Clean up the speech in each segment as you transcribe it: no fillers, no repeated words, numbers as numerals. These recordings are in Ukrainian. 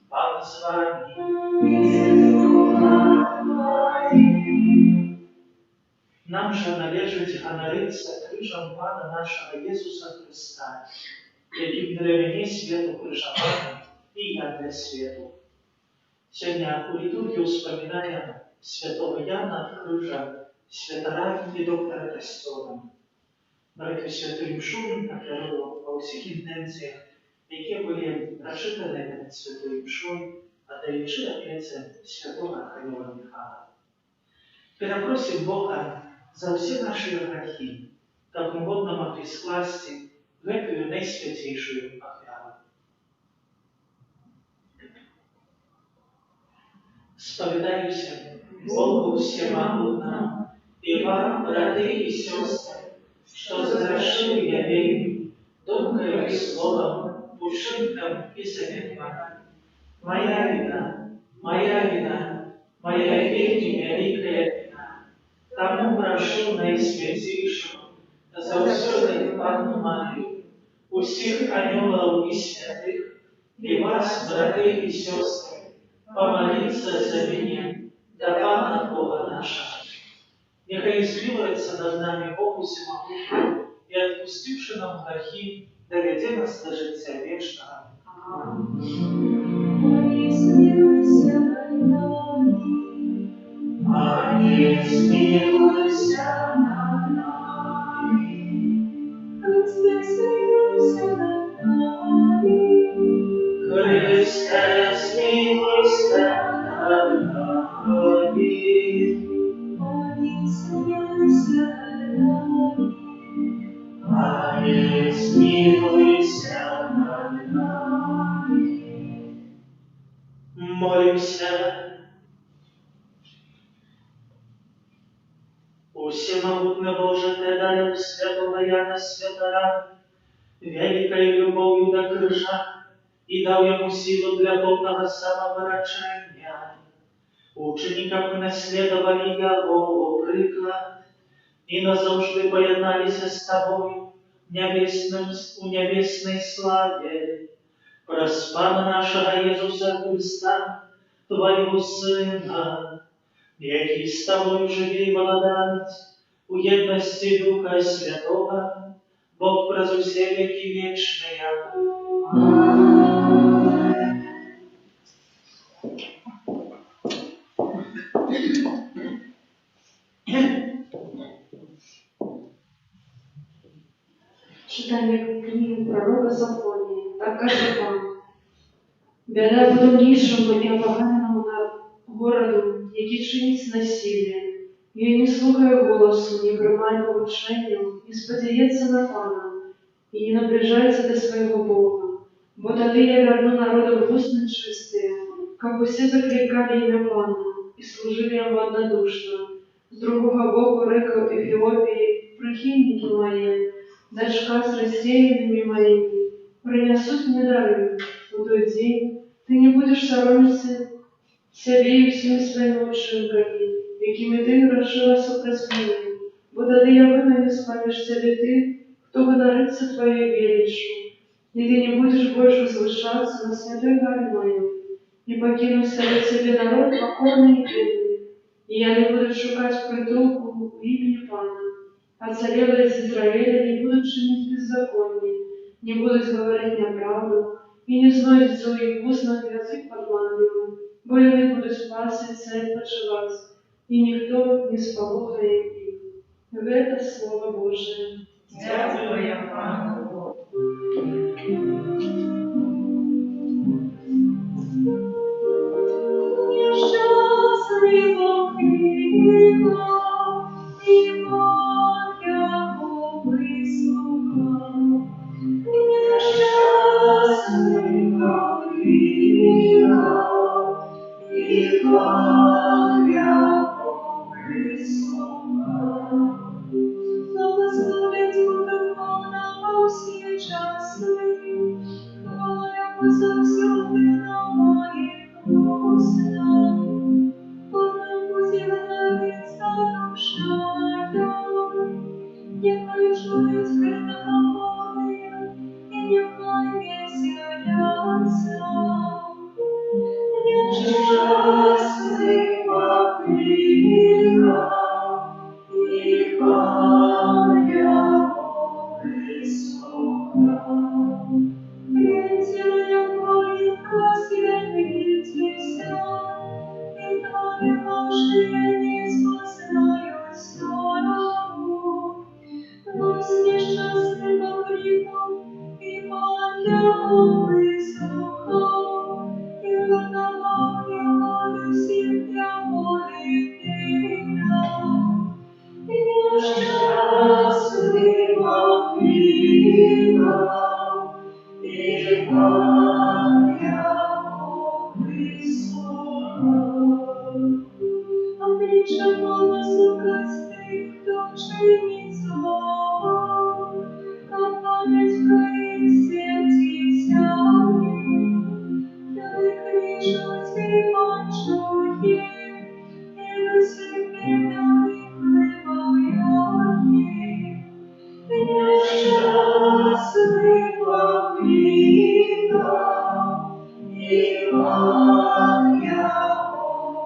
Пан з вами. Нам же належить ганориться крижом Пана нашого Єсуса Христа, який для мене світу крижовано і я для світу. Сьогодні у літургії вспоминаємо святого Яна Крижа, святора і доктора Костьола. Брати святу Імшу оперував по всіх інтенціях, які були прочитані перед святою Імшою, отдаючи опять святого Архангела Михаила. Перепросим Бога за все наши грехи, как мы годно могли скласти в эту наисвятейшую оферу. Споведаюся Богу всемогутному и вам, браты и сестры, что согрешил я верю, думкою и словом, ушибком и заветом. Моя вина, моя вина, моя ведь великая вина. Тому прошу наисвятейшего, за всю Панну Марию, усіх анgelов и святых, и вас, братья и сестры, помолиться за меня, да Пана Бога нашего. Нехай изливается над нами Богу всемогутнему и отпустивши нам грехи, доведе нас до життя вечного. Смилуйся над нами, смилуйся над нами, Христе, смилуйся над нами, Христе, смилуйся над нами, смилуйся над нами, смилуйся над нами. Молимся. У всемогутный Боже, Ты дарил святого Яна Святора великой любовью до крыжа и дал ему силу для полного самовыражения. Ученикам мы наследовали его приклад и назавжди поєдналися с Тобою у небесной славе. Проспава нашего Иисуса Христа, Твоего Сына, який с Тобою живи и благодать, у едности Духа Святого, Бог през все веки вечные. Аминь. Читання книги пророка Софонії. Так каже Пан: «Бяда блуднішому і опоганеному городу, який чинить насилля, і не слухає голосу, не приймає повчення, не сподівається на Пана, і не наближається до своего Бога. Бо тоді я верну народу в уст нечистые, как усе закликали имя Пана, и служили ему однодушно. С другого боку река Эфиопии, прихильники мои, дочка с рассеянными моими, принесут мне дары. В тот день ты не будешь соромиться себе и всеми своими учинками, якими ти грошила супротивними, бо тоді я выманю спомнишь себе ты, кто гонорится твоей величью, и ты не будешь больше возвышаться на святой горе моей, и покину себе тебе народ покорный и бедный, и я не буду шукать притулку в имени Пана. Оцарелые из Израиля не будут чинить беззаконие, не будут говорить неправду, и не знойдет своих устных язык подманливым, бо они будут пасть и цель почивать, и никто не сполохает их. В это Слово Божие. Дякую, Пане Богу. Щаслива книга, і Бога вислуха. Щаслива книга, і Бога вислуха. Благословить буде Бога всі часи, хваля позавсюди на моїх устах. Вона позівається душою, нехай чують критика Божия, і нехай веселяться. Нещаслива книга, і Бога вислуха. Критя якої просвітиться, і твори ваші не спасають сторону. Нещаслива книга, і Бога вислуха, і готова для всіх для молитвення. Нещаслива книга, і Бога вислуха. Обличчя голосу простих, хто чинить зло, а пам'ять про їх серці сяє. Коли кричуть і почує, і до сих бідних вибавляє. Нещаслива книга, і Бога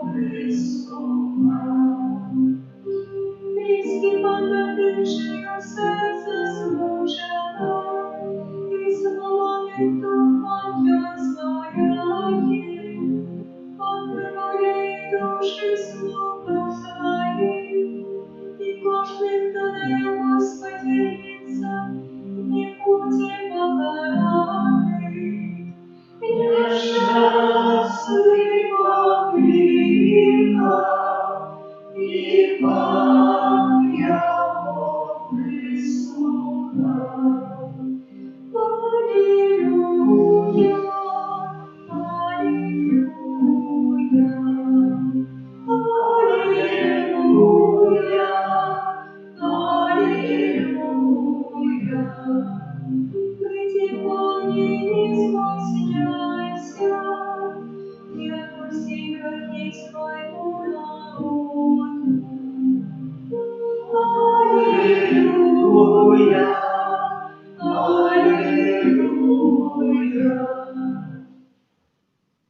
вислуха. Близькі погадивши у серце змучено, і зломаних духом я згоряє. Отвиває душі слухом своїм, і кожний, хто на ньому сподівається, не буде покараний. Нещаслива книга, і Бога вислуха. Алілуя, алілуя, алілуя, алілуя. Прийди по ній, не спасняйся, як усі грехи своєму народу. Алілуя, алілуя.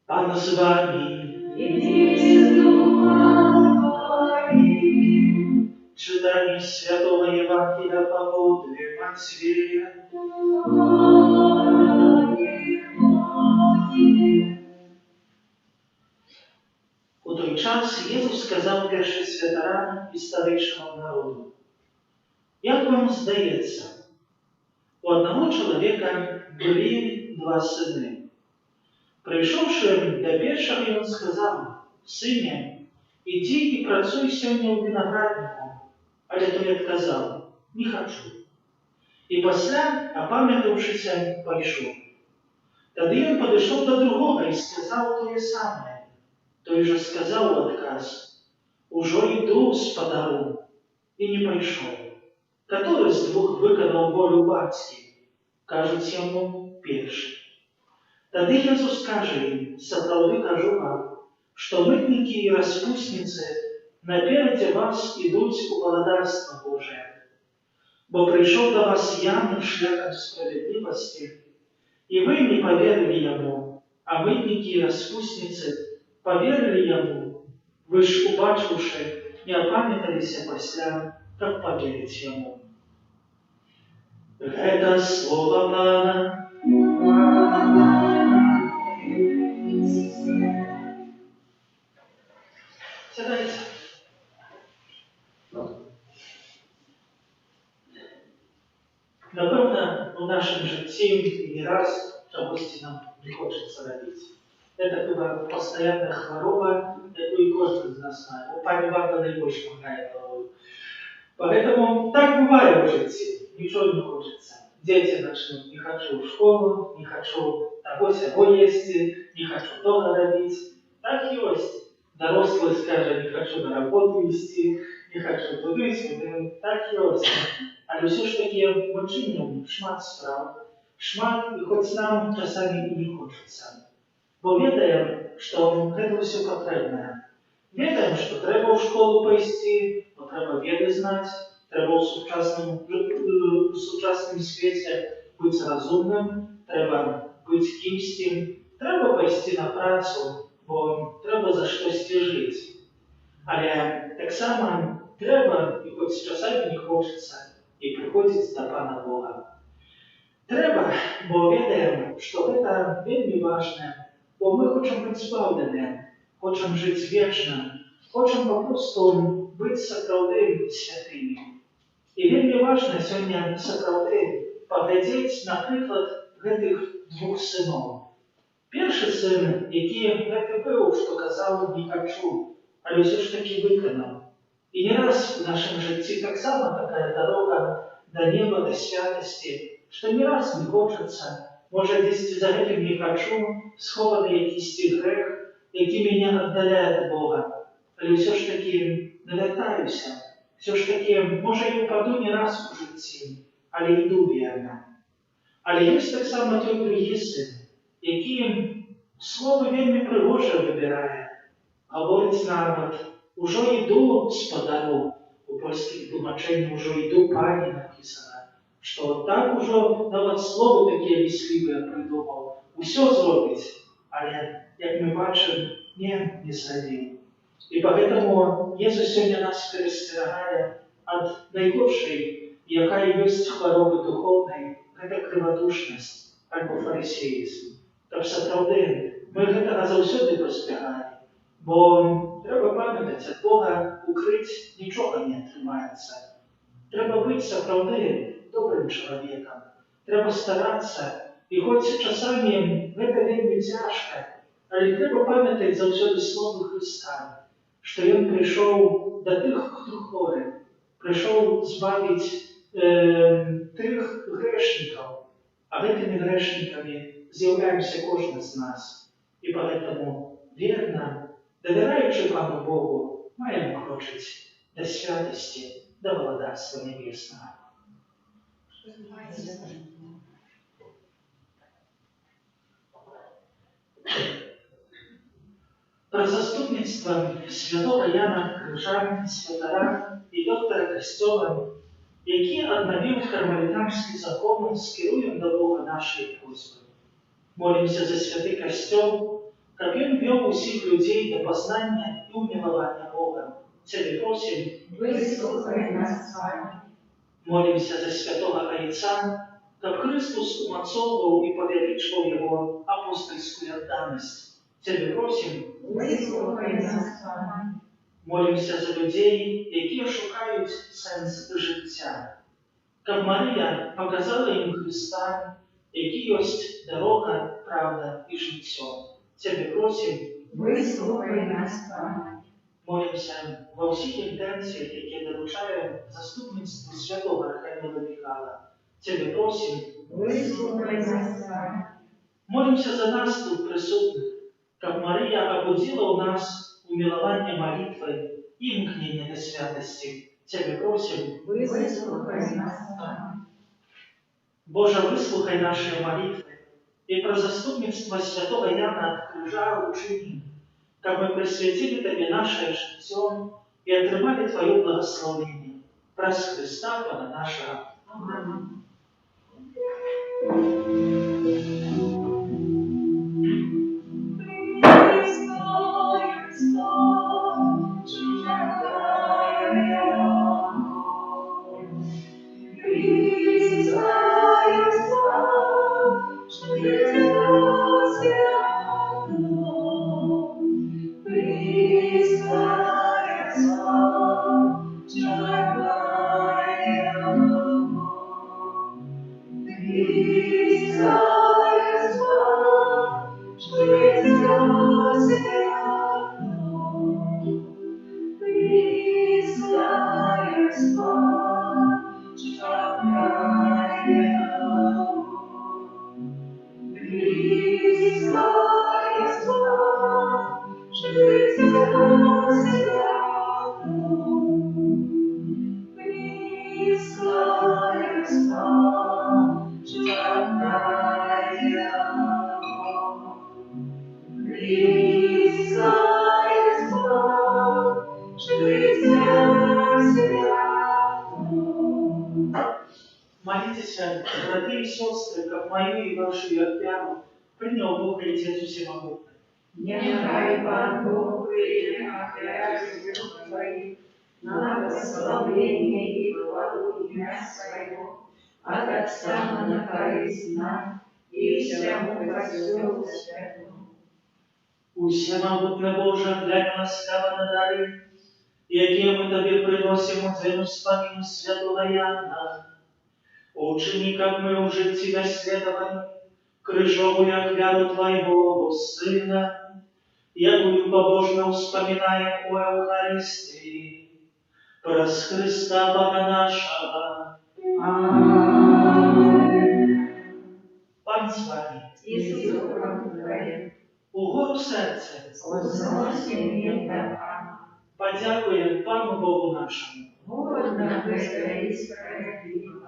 Пан з вами. І з духом твоїм. Читание Святого Евангелия по Матвею. У той час Єсус сказав першим святарам і старейшинам народу: «Як вам здається, у одного чоловіка були два сини. Прийшовши до першого, він сказав: Сине, іди і працюй сьогодні у винограднику. Але той відказав: Не хочу. І після, опам'ятавшися, пішов. Тоді він підійшов до другого і сказав те саме. Той же сказав у отказ: Уже йду, Господару, і не прийшов. Который з двох виконав волю батьки? Кажуть йому, перший. Тады Jesús каже їм, сапраўды кажу вам, што мытнікі і распусніцы наперадзе вас ідуць у валадарства Божие. Бо прийшов до вас Ян шляхом справедливости, и вы не поверили ему, а мытники и распусницы поверили ему. Вы ж, убачивши, не опамятались после, как поверить ему. Это слово Пана. Сядайте. Напевно, у нашем житті не раз чогось нам не хочеться робити. Це така постійна хвороба, яку кожен з нас знає. У пані Варта найбільше махає головою. Поэтому так бывает в житті. Ничего не хочется. Дети начнут, не хочу в школу, не хочу того-сего есть, не хочу того робить. Так есть. Дорослый скажет, не хочу на работу вести, не хочу туди-сюди. Так есть. Але все ж таки ми чинимо шмат справ, шмат, і хоч нам часами і не хочеться. Бо ведаємо, що це все потрібно. Ведаємо, що треба в школу пойти, бо треба веди знати, треба у сучасному світі бути розумним, треба бути кимсь, треба пойти на працю, бо треба за щось жити. Але так само треба, і хоч часами не хочеться, і приходить до Пана Бога. Треба, бо ведаємо, що це вельми важливо, бо ми хочемо бути збавленими, хочемо жити вічно, хочемо просто бути сапраўды святими. І вельми важливо сьогодні сапраўды поглядіти на приклад гэтых двох синів. Перший син, який не був, що казав «не хочу», але все ж таки виконав. И не раз в нашем житті так само такая дорога до неба, до святости, что не раз не хочется, может, десь за этим не хочу, схований якийсь грех, який меня отдаляет от Бога. Але все ж таки навертаюся, все ж таки, може, і упаду не раз у житті, але йду вірно. Але є так само той другий син, який слово вельми пригоже вибирає, говорить народ, «Уже йду, Господару», у польських тлумаченнях «Уже йду, Пані» написано, що так уже навіть слово таке вісливе придумав, усе зробить, але, як ми бачимо, не зробив. І поэтому Єсус сьогодні нас перестерігає від найгіршої, яка є хвороби духовної, це криводушність або фарисеїзм. Так сапраўды, ми гэтага заўсёды пазбягаем. Бо треба пам'ятати, від Бога укрить нічого не атрымаецца. Треба бути сапраўды добрым чалавекам. Треба старатися, і хоч часамі гэта вельмі цяжка, але треба пам'ятати заўсёды слово Христа, што Ён прыйшоў да тых, хто хворы, прыйшоў збавіць тых грэшнікаў, а гэтымі грэшнікамі з'яўляемся кожны з нас. І поэтому верно, довіраючи Пану Богу, маємо крочить до святості, до владарства небесного. Про заступництво святого Яна Крижа, святара і доктора Костьова, які обновив кармелітанський закон, скеруємо до Бога нашої просьби. Молимся за святий Костьов, как Он вел усіх людей до познания и умилования Бога. Тебе просим, выслухай нас, Пане. Молимся за святого Отца, как Христос умацовывал и повеличивал Его апостольскую отданность. Тебе просим, Выслухай нас, Пане. Молимся за людей, які шукають сенс життя. Как Марія показала їм Христа, який єсть дорога, правда і життя. Тебе просим, Выслухай нас, Пане. Молимся во всіх інтенціях, які доручаємо заступництву святого Архангела Михайла. Тебе просим, Выслухай нас, Пане. Молимся за нас тут присутних, как Мария обудила у нас умилование молитвой и мкнение до святости. Тебе просим, Выслухай нас, Пане. Боже, выслухай наши молитвы и про заступництво святого Яна от крыжа учини, как мы присвятили Тебе наше житие и отрывали Твое благословение. Праз Христа, Пана нашего. Аминь. Молитесь, братья и сестры, как мою и вашу Ерпяну, принял Бог и Отец Всемогутный. Нехай Пан Бог прилепляет рук Твоих на благословение и хвалу имя Своего, от Отца на корысть нам и всему Костелу Святому. Всемогутный Боже, глянь ласкаво на дары, якие мы Тебе приносим у Твоему вспомину святого Яна. Учини, как мы уже Тебя следовали, крыжовую вяру Твоего Сына, якую побожно вспоминаем о Евхаристии, праз Христа Бога нашего. Аминь. Пан с вами. И с Духом Твоим. Угору серце. Возносим имя Пана. Подякуем Пану Богу нашему. Годно гэта и справедливо.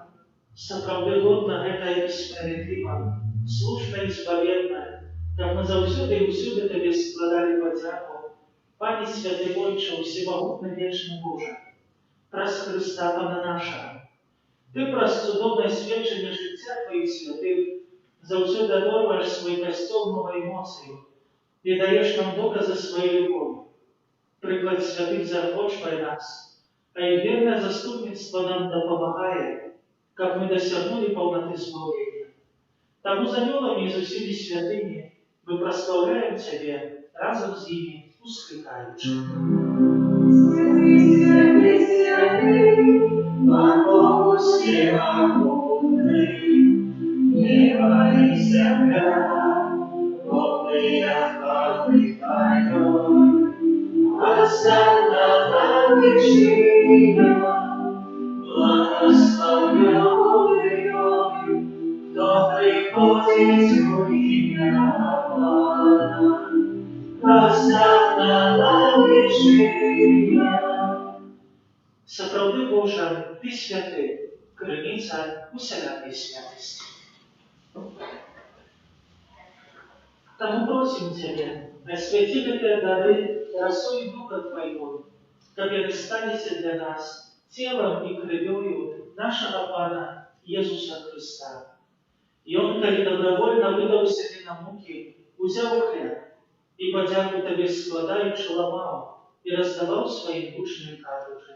Сапраўды годна гэта і справядліва, слушна і збавенна, каб мы заўсёды і ўсюды Табе складалі падзяку. Пане святы Бойча, всемогутны вечны Божа, праз Христа Пана нашага. Ты праз цудоўнае сведчанне жыцця Твоих святых заўсёды адорваеш свой касцёл новай моцаю і даеш нам доказы сваёй любові. Прыклад святых заахвочвае нас, а іх вернае заступніцтва нам дапамагае, как мы досягнули полноты славления. Тому за анёлами и за всеми святыми мы прославляем Тебя разом с ними, ускликаючи. Святый, святый, святый, Пан Бог всемогутный, небо и земля, полные хвалы Твоей. Осанна на вершинах, благословенный, кто приходит в имя Пана. Осанна на вершинах. Сапраўды Божа, Ты святы, крыніца усялякай святости. Тому просим Тебя, освяти гэтыя дары росой Духа Твоего, как яны сталіся для нас телом и кровью нашего Пана Иисуса Христа. И Он, коли добровольно выдал себе на муки, взял хлеб и подяку Тебе складаючи ламал и раздавал своим учням кажучи: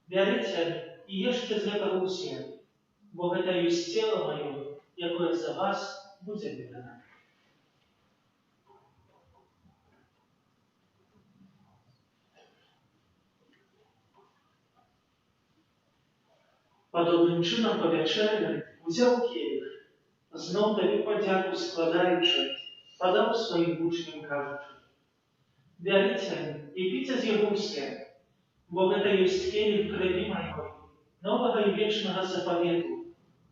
«Берите и ешьте з гэтага ўсе, бо гэта ёсць тело Мое, якое за вас будзе віддано». Подобным чином повечеряли, взял келих, знов Тобі подяку складаючи, подав своїм учням кажучи: «Берите і піце з його все, бо гэта ёсць келих крови Моей, нового и вечного заповеду,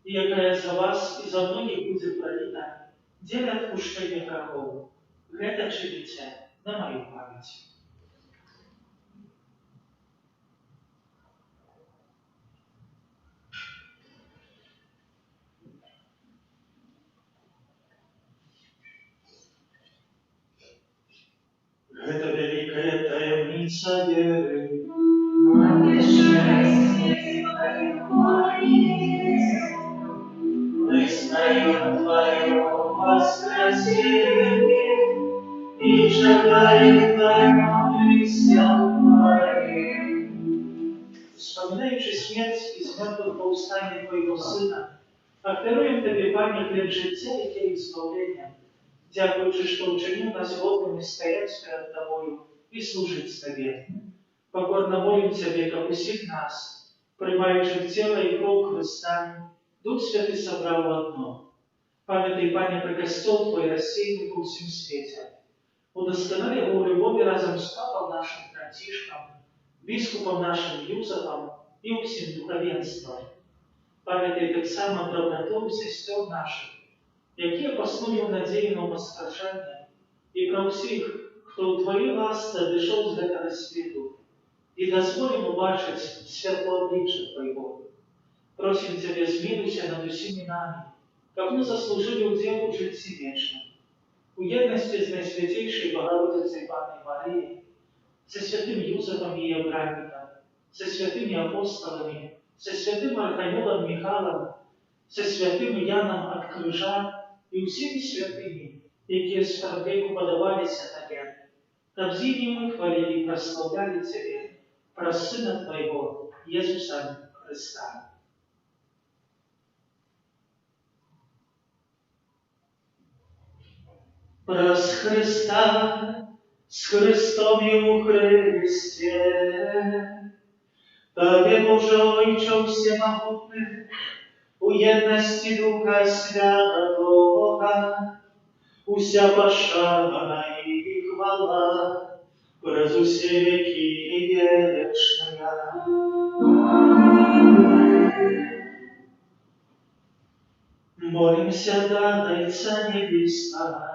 и якая за вас и за многих будет пролита, для отпущения грехов. Гэта чините на мою память». Мученица веры, мы знаем Твое воскресенье и шагаем кланяемся Твоим. Вспоминаючи смерть і смертного повстання Твоєго Сина, актеруємо Тобі пам'ять життя, яке і збавлення, дякуючи, що учинив нас годними стоять перед Тобою і служить Тобі. Покорно молим Тебе, как усіх нас, приймаючи в тіло і кров Христа, Дух Святий собрав в одно. Пам'ятай, Пане, про костел Твой рассеянный по всем свете. Удосконали его в любові разом з папом нашим Франтишком, біскупом нашим Юзефом і усім духовенством. Пам'ятай так само про братов і сестер наших, які поснули в надії на воскрешення, і про всіх, хто у Твоїй ласці дійшов з этого світу, і дозволим убачить світло обличчя Твоего. Просим Тебя, змилуйся над усіми нами, как мы заслужили удел в житті вічному. У єдності з Найсвятейшей Богородицей Панной Марією, со святим Юзефом і Євграфіком, со святими апостолами, со святим Архангелом Михайлом, со святим Яном от Крижа і усіми святими, які спардеку подавалися Тебе, как зимі ми хвалили і прославляли Тебе, про Сына Твоего, Иисуса Христа. Прос Христа, с Христом и у Христе, Тебе, Боже Ойче всемогутный, у єдності Духа Святого, уся пошана и хвала, през усе веки вечная. Молимся, Дайця Небесна,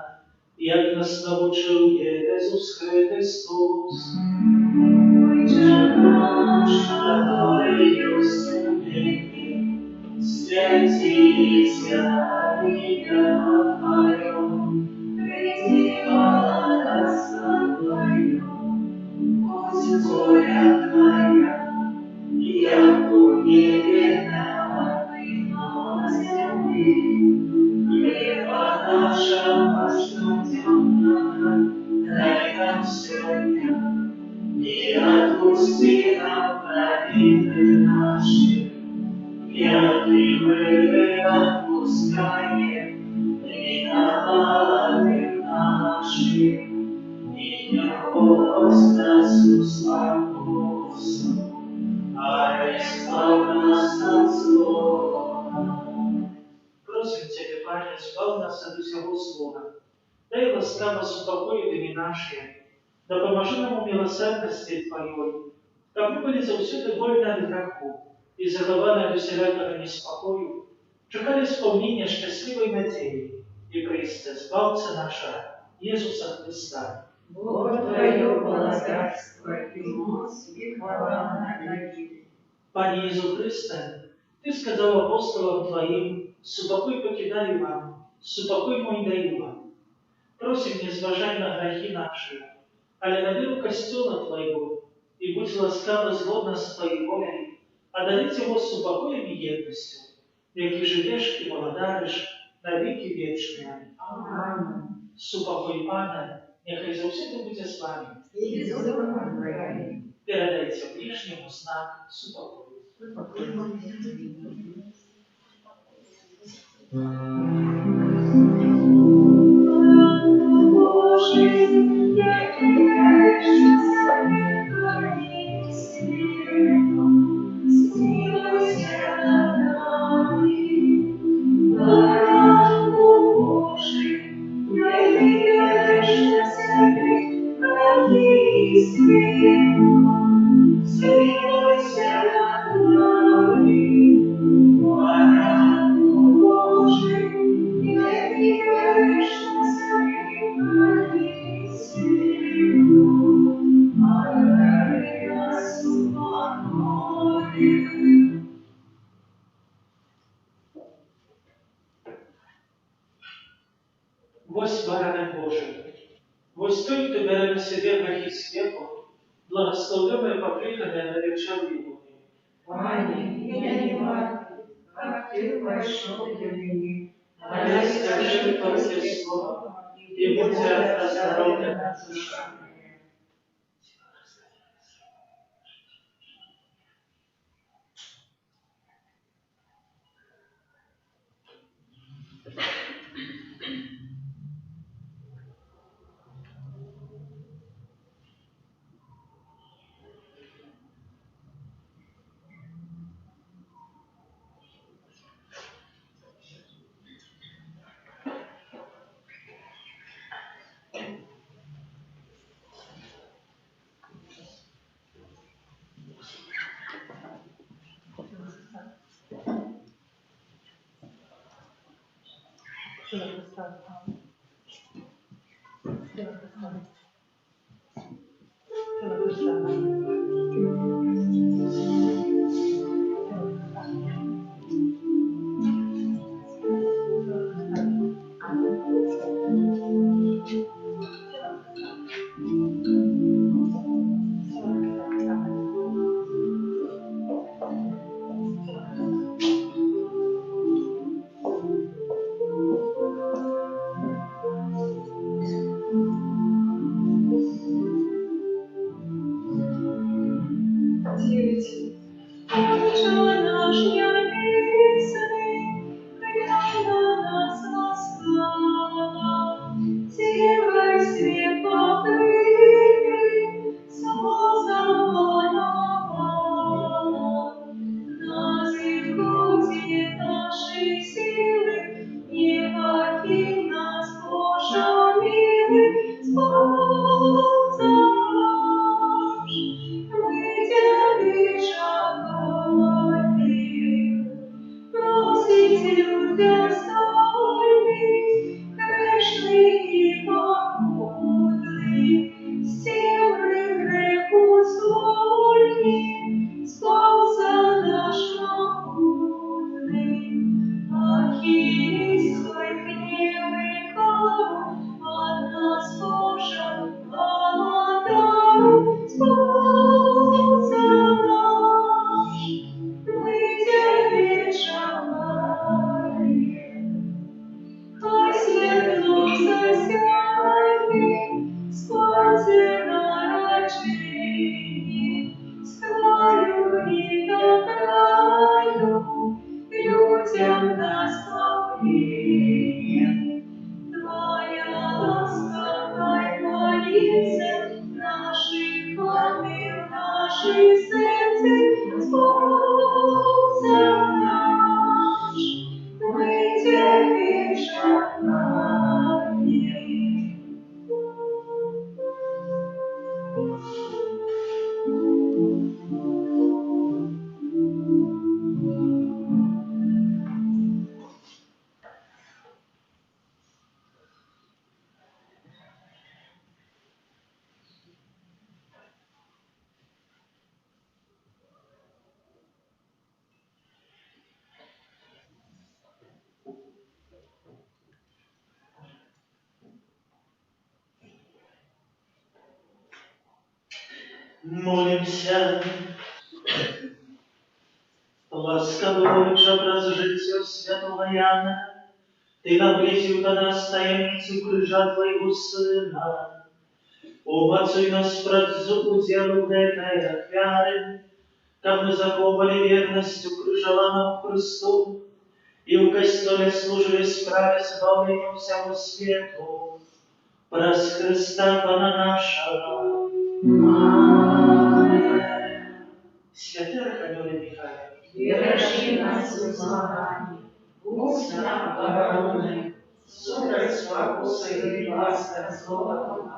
як нас навчив Єсус Христос. Отче наш, который есть в небе, святися имя Твое, приди царство Твое, будь воля Твоя, як у небе на земле. Хлеба нашего насущного дай нам сегодня, и отпусти нам обиды наши, яки мы отпускаем виноватым нашим, и не вводь нас в искушение, а избавь нас от злого. Просим Тебе, Пане, избавь нас от всего злого. Дай ласкаво супокой дни наши, да поможи нам у милосердности Твоей, как мы были завсюду вольны от греху и закованы от усілякого неспокою, чекали исполнения счастливой надеи и Христа, Збавца нашего, Иисуса Христа. Бог Твое благодарствует Ему, и хвала на веки. Пане Иисус Христе, Ты сказал апостолам Твоим: «Супокой покидаю вам, супокой мой даю вам». Просим, не зважай на грехи наши, але на веру костела Твоего, и будь ласкаво згодна с Твоей волей, одарить его супокоем и едностью, яки живешь и молодаришь на веки вечные. Аминь. Супокой Пана, нехай завсегда буде з вами. И с Духом Твоим. Передайте ближнему знак супокою. Божий, як вічно Твоїм світом, змилуйся над нами. Баранку Божий, як вічно Твоїм світом, змилуйся над нами. Баранку Божий, як вічно Твоїм світом, одари нас спокоєм. Вось баране Божий, вось той, хто бере на себе грехи світу благословляй покликанное на вечернюю. Пане, я не варта, как ты вошел для меня. А я скажи только слово, и будь оздоровлена душа. Молимся. Ласковый же образ життя святого Яна, Ты наблизил до нас таємницю крижа Твоего Сына. Умацуй нас працу уделу этой ахвяры, как мы заховали верностью крыжаланам Христу, и в костоле служили справе избавлению всему свету. Праз Христа Пана нашего. Святый Архангел Михаил, Бережи нас у змаганні, будь нам обороною, сударь спокуси і ласка злого,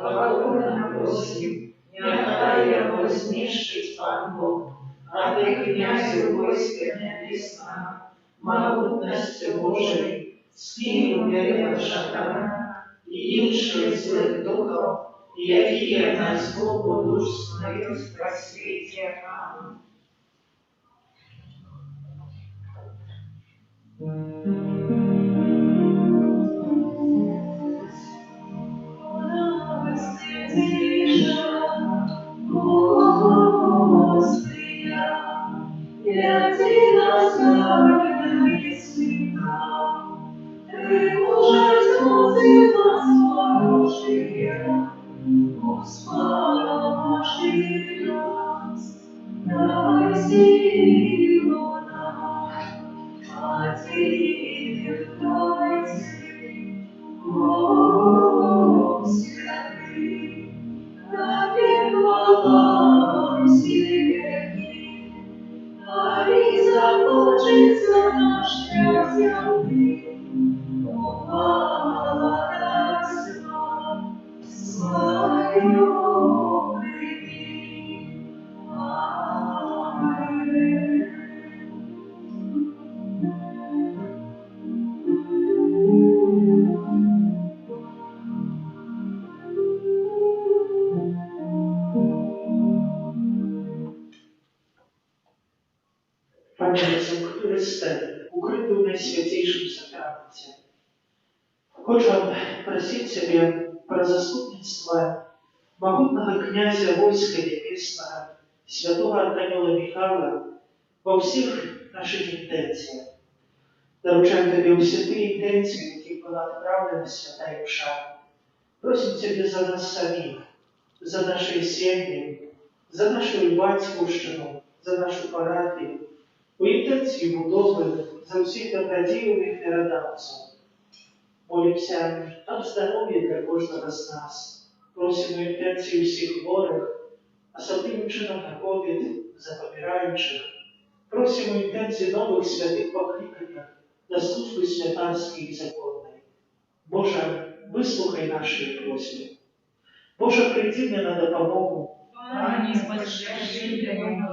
покорно просим, нехай його знищить Пан Бог, а ти, князю войска небесного, могутностью Божией, скинь вверх шатана и інших злих духов, які на злобу душ снують по світі. Амінь. Божия, Господи нас, дай силу нам, отвергайся, Бог святый, навек хвала Тебе, ари закончится наш час земли, богатство свое прими. Аминь. Пане Ісусу Христе, укритий в найсвятейшем сакраменте, хочу просить Тебе про заступництво могутного князя войска небесного, святого Архангела Михаила, во всех наших интенциях. Доручаем Тебе все те интенции, какие была отправлена Святая Душа. Просим Тебя за нас самих, за наши семьи, за нашу батьківщину, за нашу парафію, у інтенції будови, за всіх добродіювих миродавців. Молимся об здоров'ї для кожного з нас. Просимо інтенції всіх хворих, особливим чином на ковід, за помираючих. Просимо інтенції нових святих покликаннях на служби святарській і законної. Боже, вислухай наші просьби. Боже, прийди мне на допомогу. Пані, сподержи Тебе,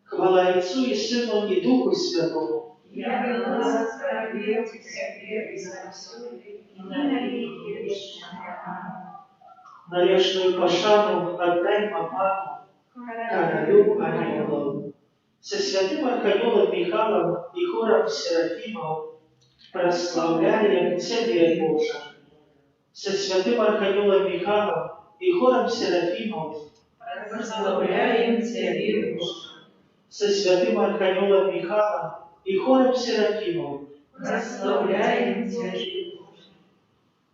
Хвала Отцу и Сыну и Духу Святому. я была справедливая Тебе и за всю, и на веки вечные. Належную пошану отдай Папану, королю ангелов. Со святым Архангелом Михаилом и хором Серафимов прославляем Тебе, Боже. Со святым Архангелом Михаилом и хором Серафимов Прославляем Тебе, Боже. со святым Архангелом Михаилом и хором Серафимов Прославляем Тебе, Боже.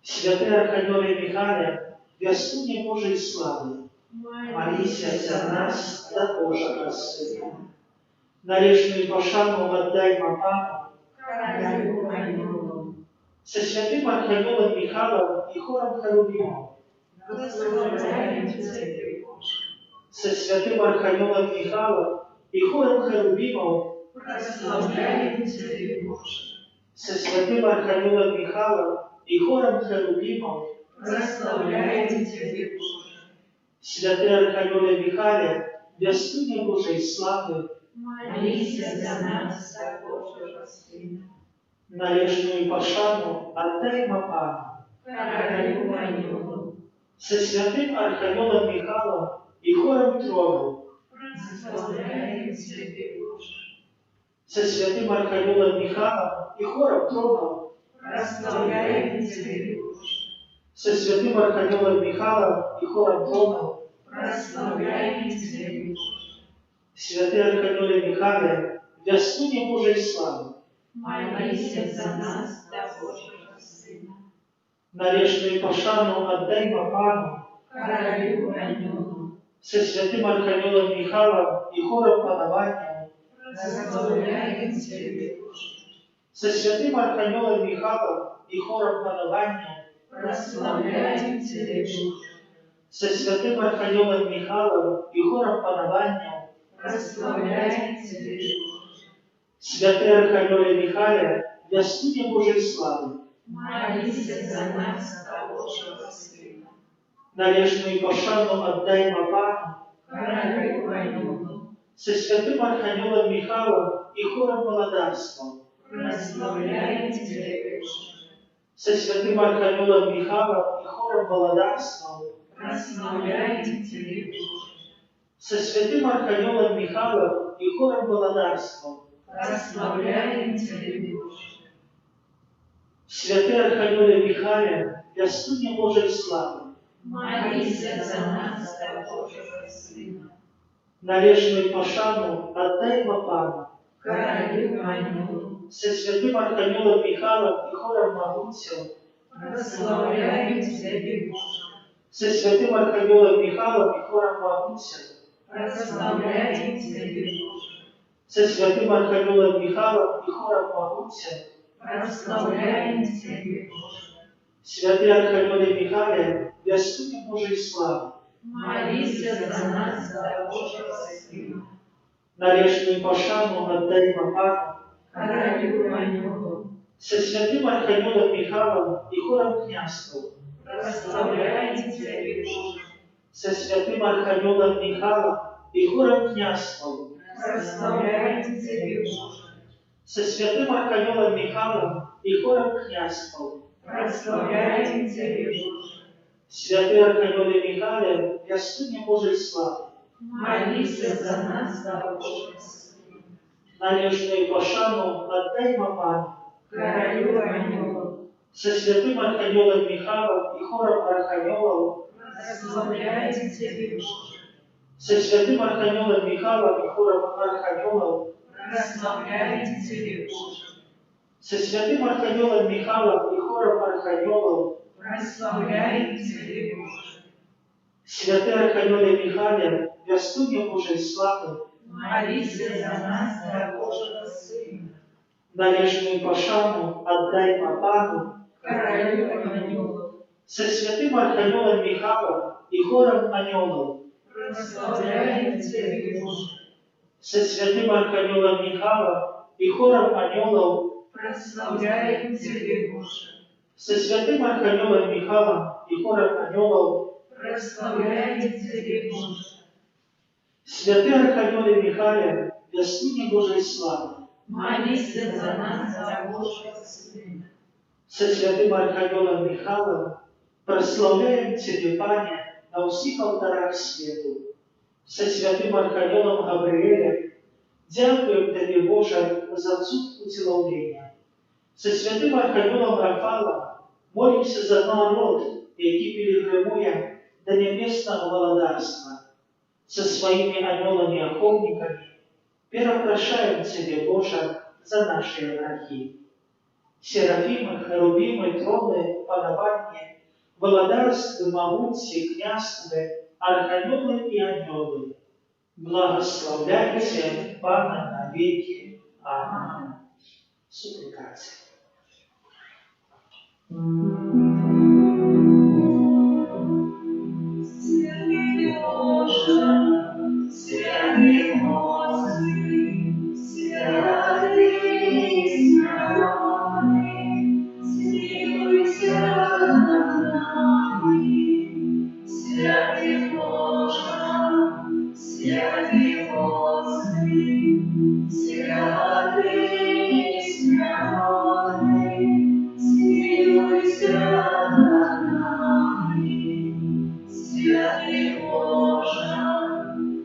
Святый Архангеле Михаиле, вестуне Божией славы, молися за нас, за Божьего Сына. Належную пошану отдай Папану, Королю ангелов. со святым Архангелом Михаилом и хором Херувимов, Прославляем Тебе, Боже. со святым Архангелом Михаилом и хором Херувимов, Прославляем Тебе, Боже. со святым Архангелом Михаилом и хором Херувимов, Прославляем Тебе, Боже. святый Архангеле Михаиле, вестуне Божией славы, Молися за нас, за Божьего Сына. належную пошану отдай Папану, Королю ангелов. со святым Архангелом Михаилом и хором Трону, Прославляем Тебе, Боже. со святым Архангелом Михаилом и хором Трону, Прославляем Тебе, Боже. со святым Архангелом Михаилом и хором Трону, Прославляем Тебе, Боже. святый Архангеле Михаиле, вестуне Божией славы, Молися за нас, за Божьего Сына. належную пошану отдай Папану, Королю ангелов. со святым Архангелом Михаилом и хором Панования, Прославляем Тебе, Боже. со святым Архангелом Михаилом и хором Панования, Прославляем Тебе, Боже. со святым Архангелом Михаилом и хором Панования, Прославляем Тебе, Боже. святый Архангеле Михаиле, вестуне Божией славы, Молися за нас, за Божьего Сына. належную пошану отдай Папану, Королю ангелов. со святым Архангелом Михаилом и хором Володарства, Прославляем Тебе, Боже. со святым Архангелом Михаилом и хором Володарства, Прославляем Тебе, Боже. со святым Архангелом Михаилом и хором Володарства, Прославляем Тебе, Боже. святый Архангеле Михаиле, вестуне Божией славы, Молися за нас, за Божьего Сына. належную пошану отдай Папану, Королю ангелов. со святым Архангелом Михаилом и хором Могутцев, прославляем Тебя, Боже. Со святым архангелом Михаилом и хором Могутся, Прославляем Тебя, Боже. со святым архангелом Михаилом и хором Могутся, Прославляем Тебя, Боже. святый архангеле Михаиле, вестуне Божией славы, Молись за нас, за Божьего Сына. нарежную пошану отдай Папану, Королю Анёлу. со святым архангелом Михаилом и хором княжеством, Прославляем Тебя, Боже. со святым архангелом Михаилом и хором княжеством, Прославляем Тебя, Боже. со святым архангелом Михаилом и хором княжеством, Прославляем Тебя, Боже. святый архангеле Михаиле, вестуне Божией славы, Молись за нас, за Божьего Сына. належную пошану отдай Папану, Королю Анёлу. со святым архангелом Михаилом и хором архангелов, Прославляем Тебя, Боже. со святым архангелом Михаилом и хором архангелов, Прославляем Тебя, Боже. со святым архангелом Михаилом и хором архангелов, Прославляем Тебя, Боже. святый архангеле Михаиле, вестуне Божией славы, Молись за нас, за Божьего Сына. належную пошану отдай Папану, Королю Анёлу. со святым архангелом Михаилом и хором анgelов, Прославляем Тебя, Боже. со святым архангелом Михаилом и хором анgelов, Прославляем Тебя, Боже. со святым архангелом Михаилом и хором анgelов, Прославляем Тебя, Боже. святый архангеле Михаиле, вестуне Божией славы, Молись за нас, за Божьего Сына. со святым архангелом Михаилом прославляем Тебе, Пане, на всіх алтарах світу. Со святым архангелом Гавриэлем дякуем Тебе, Боже, за цуд утіловлення. Со святым архангелом Рафалом молимся за народ, який пилигримує до небесного володарства. Со своими ангелами-охотниками перепрошаем Тебе, Боже, за наши грехи. Серафимы, херувимы, троны, панования, володарствы, могутцы, княжествы, архангелы и ангелы, благословляйте Пана на веки. Аминь. Суприкация. Святый Боже, святый Господи, святый смиренный, смилуйся над нами. Святый Боже, святый Господи, святый смиренный, смилуйся над нами. Святый Боже,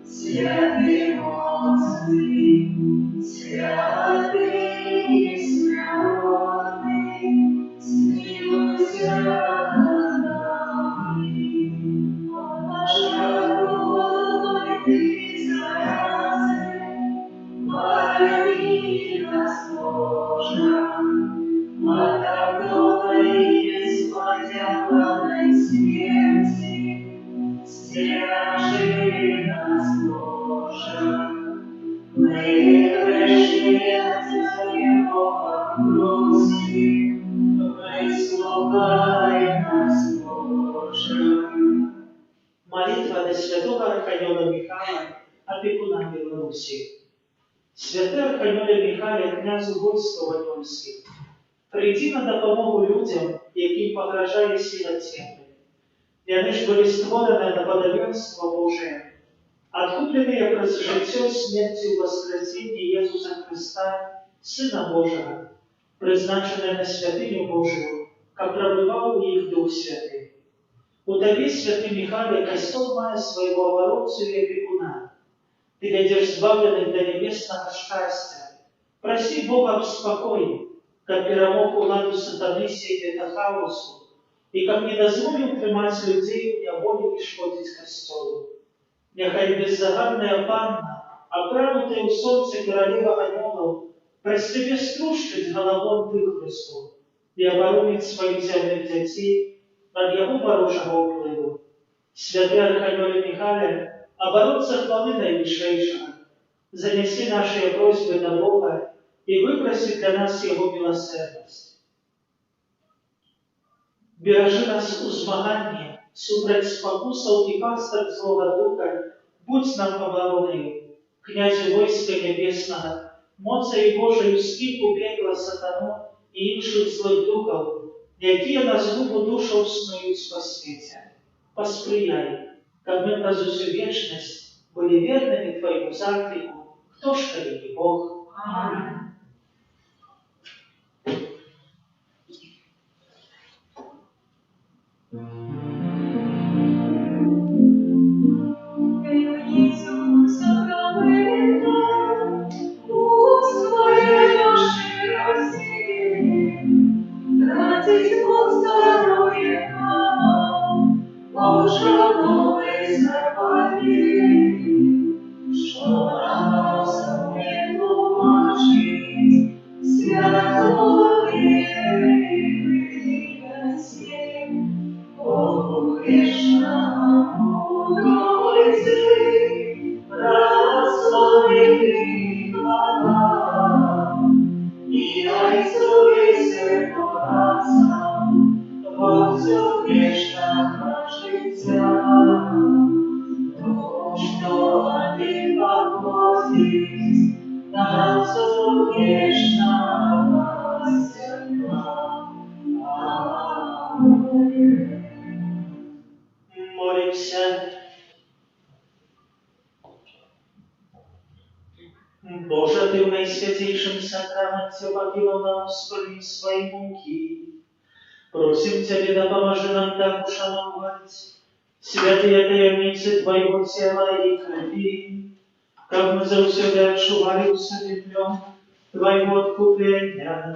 святый Господи, святый смиренный, смилуйся над нами. Пожалуй, Ты заразы, порони нас, Боже, от такой бесподеланной смерти. Стражи нас, Боже, мы пришли от Твоего круги, выслухай нас, Боже. Молитва до святого архангела Михаила, опекуна Беларуси. Святий архангеле Михайле, князю войськ Ваньольських, прийди на допомогу людям, яким погрожає сила тьми. Яны ж были створені на подобенство Божие, откупленные през життя, смертю и воскресение Иисуса Христа, Сына Божьего, призначенные на святыню Божию, как пробывал у их Дух Святый. У Тебе, святый Михайле, костел мая своего оборотцу и опекуна. Ты ведешь избавленных до небесного счастья. Проси Бога об спокое, как перемог уладу сатаны сеять это хаосу, и как не дозволил тримать людей в неволе и шкодить костелу. Нехай беззаганная панна, оправнутая у солнца королева анgelов, прости струшить головом Ты, Христу. і оборонить своїх земних дітей від його ворожого впливу. Святий Архангеле Михайле, оборонца хвалы Наивысшего, занеси наши просьбы до Бога и выпроси для нас Его милосердность. Бережи нас у змаганні, супроть спокусов и пасток злого духа, будь нам обороною, князю войска небесного, моцею Божию скипу пекла сатану и інших злых духов, які на згубу душу снують по свете. Посприяй, как мы праз усю вечность были верными Твоему заклику, кто ж коли не Бог. Аминь. Иисус сокровенна, пусть Твоей души рассеет, тратить полстороне нам, Боже новый заповедь, что нас умеет умножить, святого веры приносить, Богу грешному Тройцы, благослови хвала, и Отцу и Сыну Отцам, во всю вечного життя. То, что Ты покосишь, на всю вечного света. Аминь. Молимся. Боже, Ты в наисвятейшем сакраменте покинул нам исполнить свои муки. Просим Тебя, да поможи нам так ушановать святые таємниці Твоего тела и крови, как мы завсегда отчували усыпленным Твоего откупления,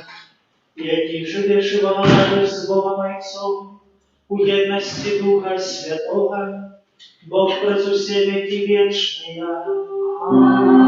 яких живешь и волнуешь с Богом Отцом, у едности Духа Святого, Бог през усе веки вечные. Аминь.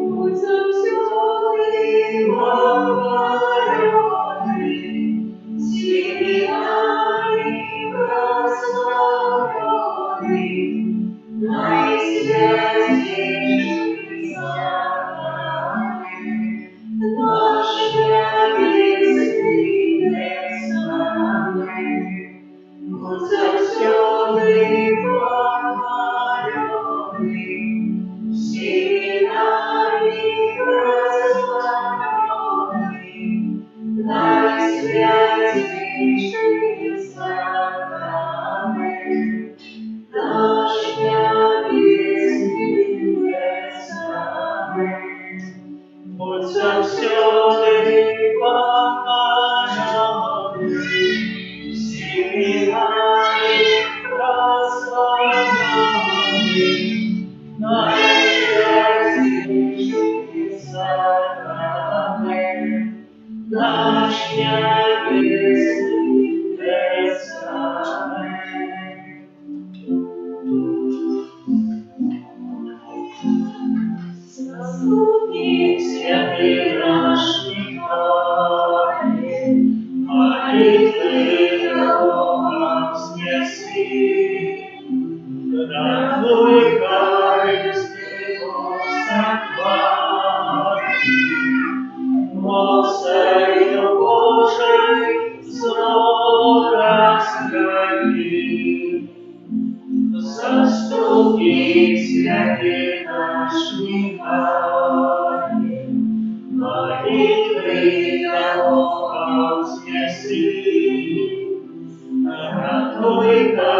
Будь завсёды благодарный, всегда и прославленный, наисвятейший сакрамент, наш небесный тестамент. Будь завсёды благодарный, всегда и прославленный, наисвятейший сакрамент, наш небесный тестамент. Будь завсёды благодарный, всегда и прославленный, наисвятейший сакрамент, наш небесный тестамент. Заступник святый наш Михаил, молитвы его вознеси, даруй каинский сохрани, милостью Божией зло разгони. Заступник святый наш Михаил, молитвы его вознеси, нехай